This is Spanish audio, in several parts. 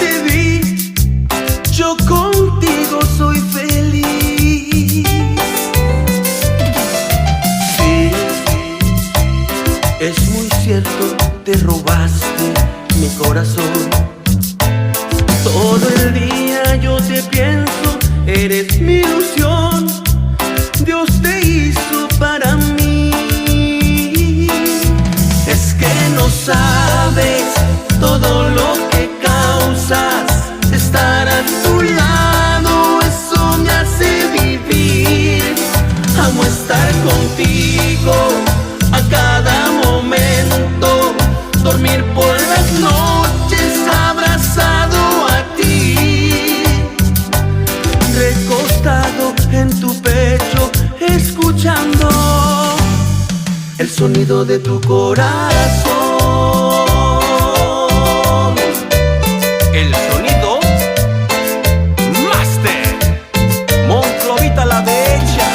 te vi, yo contigo soy feliz. Sí, es muy cierto, te robaste mi corazón. Todo el día yo te pienso, eres mi ilusión. Dios te hizo para mí. Es que no sabes todo lo que causas. Estar a tu lado, eso me hace vivir. Amo estar contigo a cada momento, dormir por las noches abrazado a ti, recostado en tu pecho, escuchando el sonido de tu corazón. El sonido Master Monclovita la Bella.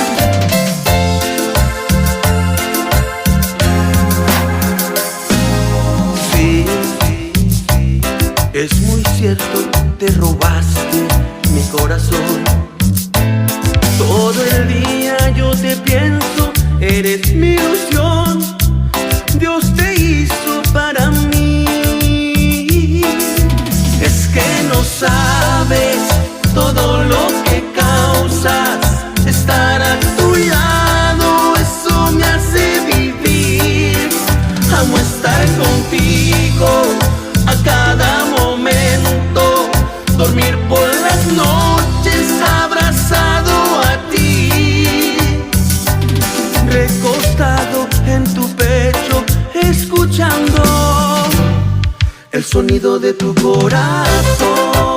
Sí, es muy cierto, te robaste mi corazón. Todo el día yo te pienso, eres mi ilusión. Dios te hizo para mí. Es que no sabes todo lo que causas. Estar a tu lado, eso me hace vivir. Amo estar contigo a cada momento, dormir por las noches abrazado a ti, recostado en tu pecho, escuchando el sonido de tu corazón.